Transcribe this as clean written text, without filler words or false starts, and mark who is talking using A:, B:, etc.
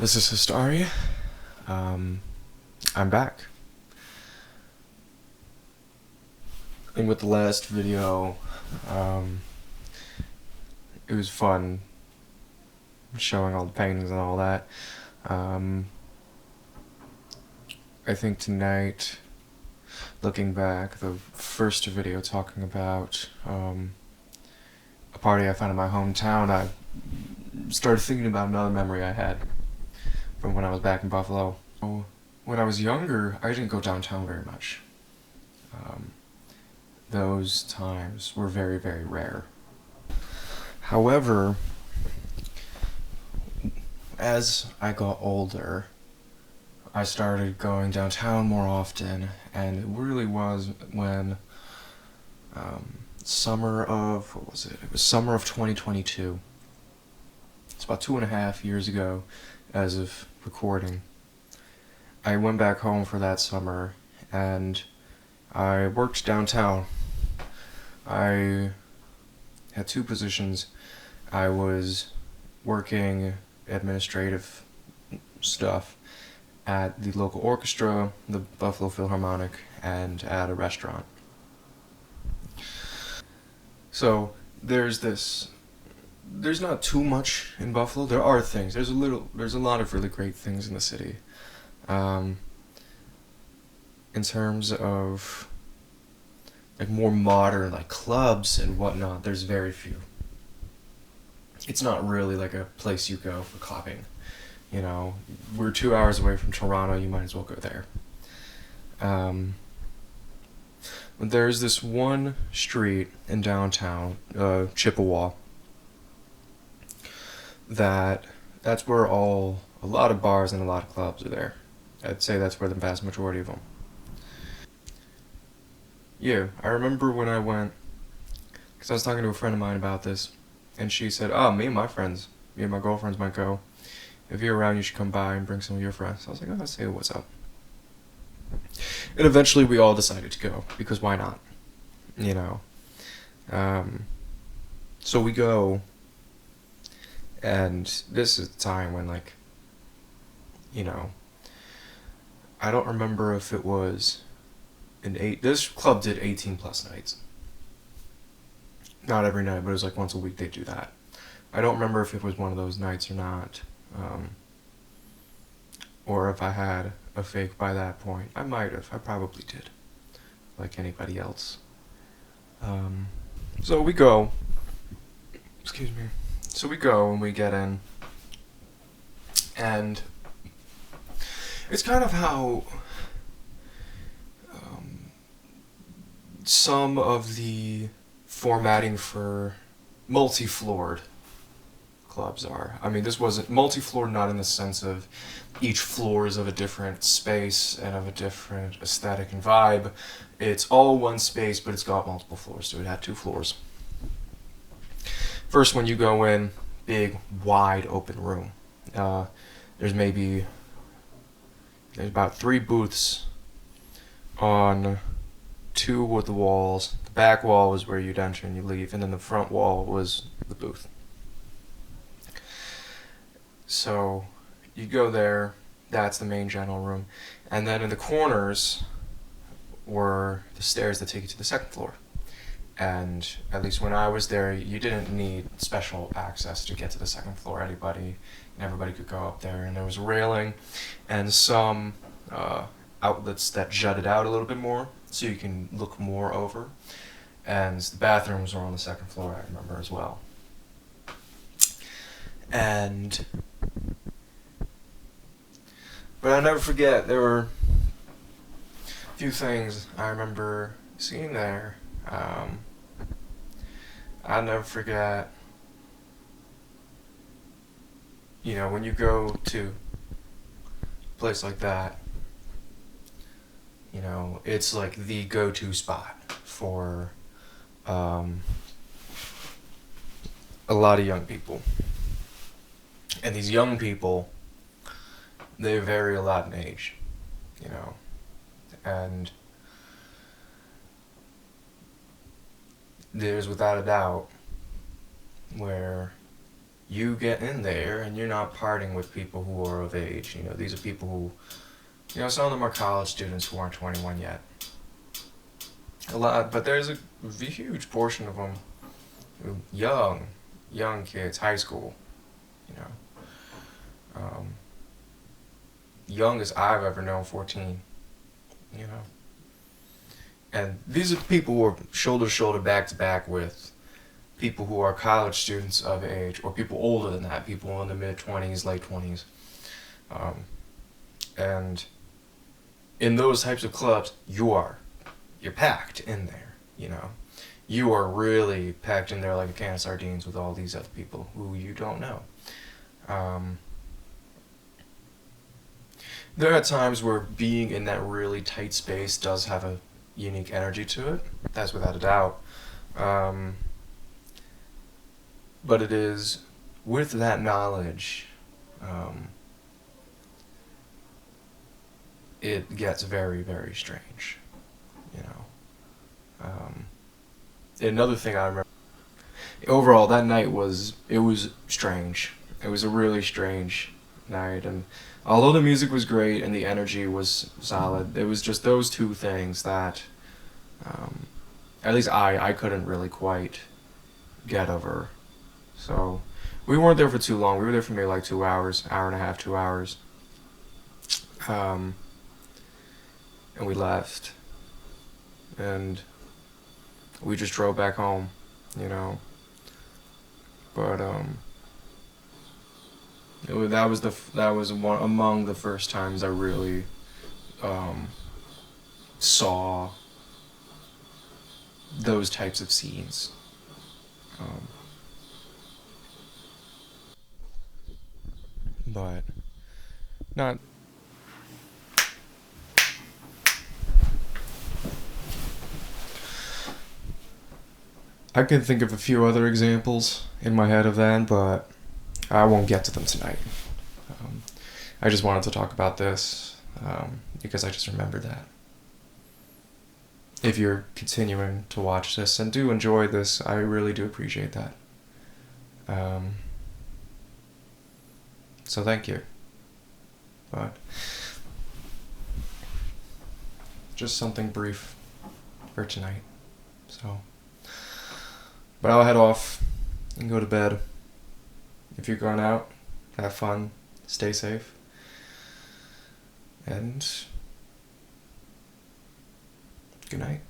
A: This is Histari. I'm back. And with the last video, it was fun showing all the paintings and all that. I think tonight, looking back, the first video talking about a party I found in my hometown, I started thinking about another memory I had from when I was back in Buffalo. When I was younger, I didn't go downtown very much. Those times were very, very rare. However, as I got older, I started going downtown more often, and it really was when summer of, what was it? It was summer of 2022. It's about 2.5 years ago as of recording. I went back home for that summer, and I worked downtown. I had two positions. I was working administrative stuff at the local orchestra, the Buffalo Philharmonic, and at a restaurant. So there's not too much in Buffalo. There are things. There's a lot of really great things in the city. In terms of like more modern like clubs and whatnot, there's very few. It's not really like a place you go for clubbing. You know, we're 2 hours away from Toronto, you might as well go there. There's this one street in downtown, Chippewa, that's where a lot of bars and a lot of clubs are there. I'd say that's where the vast majority of them. Yeah, I remember when I went, because I was talking to a friend of mine about this, and she said, "Oh, me and my girlfriends might go. If you're around, you should come by and bring some of your friends." I was like, "Oh, let's say what's up." And eventually we all decided to go, because why not? You know? So we go, and this is the time when, like, you know, I don't remember if it was this club did 18 plus nights. Not every night, but it was like once a week they do that. I don't remember if it was one of those nights or not, or if I had a fake by that point. I might have. I probably did, like anybody else. So we go. Excuse me. So we go and we get in, and it's kind of how some of the formatting for multi-floored clubs are. I mean, this wasn't multi-floored, not in the sense of each floor is of a different space and of a different aesthetic and vibe. It's all one space, but it's got multiple floors, so it had 2 floors. First, when you go in, big, wide open room. There's about 3 booths on 2 of the walls. The back wall was where you'd enter and you leave, and then the front wall was the booth. So you go there, that's the main general room, and then in the corners were the stairs that take you to the 2nd floor. And at least when I was there, you didn't need special access to get to the 2nd floor. Everybody could go up there, and there was a railing and some outlets that jutted out a little bit more, so you can look more over. And the bathrooms were on the 2nd floor, I remember as well. But I'll never forget, there were a few things I remember seeing there. I'll never forget, you know, when you go to a place like that, you know, it's like the go-to spot for a lot of young people. And these young people, they vary a lot in age, you know, and there's without a doubt where you get in there and you're not partying with people who are of age. These are people who, some of them are college students who aren't 21 yet. A lot, but there's a huge portion of them, young kids, high school, you know. Youngest I've ever known, 14, you know. And these are people who are shoulder to shoulder, back to back with people who are college students of age, or people older than that, people in the mid-20s, late 20s. And in those types of clubs, you're packed in there, You are really packed in there like a can of sardines with all these other people who you don't know. There are times where being in that really tight space does have a unique energy to it. That's without a doubt. But it is with that knowledge, it gets very, very strange, Another thing I remember, overall, that night it was strange. It was a really strange night, and although the music was great and the energy was solid, it was just those two things that, at least I couldn't really quite get over. So, we weren't there for too long. We were there for maybe like 2 hours, hour and a half, 2 hours. And we left. And we just drove back home, But, that was one among the first times I really, saw those types of scenes. But not. I can think of a few other examples in my head of that, but I won't get to them tonight. I just wanted to talk about this because I just remembered that. If you're continuing to watch this and do enjoy this, I really do appreciate that. So thank you. But just something brief for tonight. But I'll head off and go to bed. If you're going out, have fun, stay safe, and good night.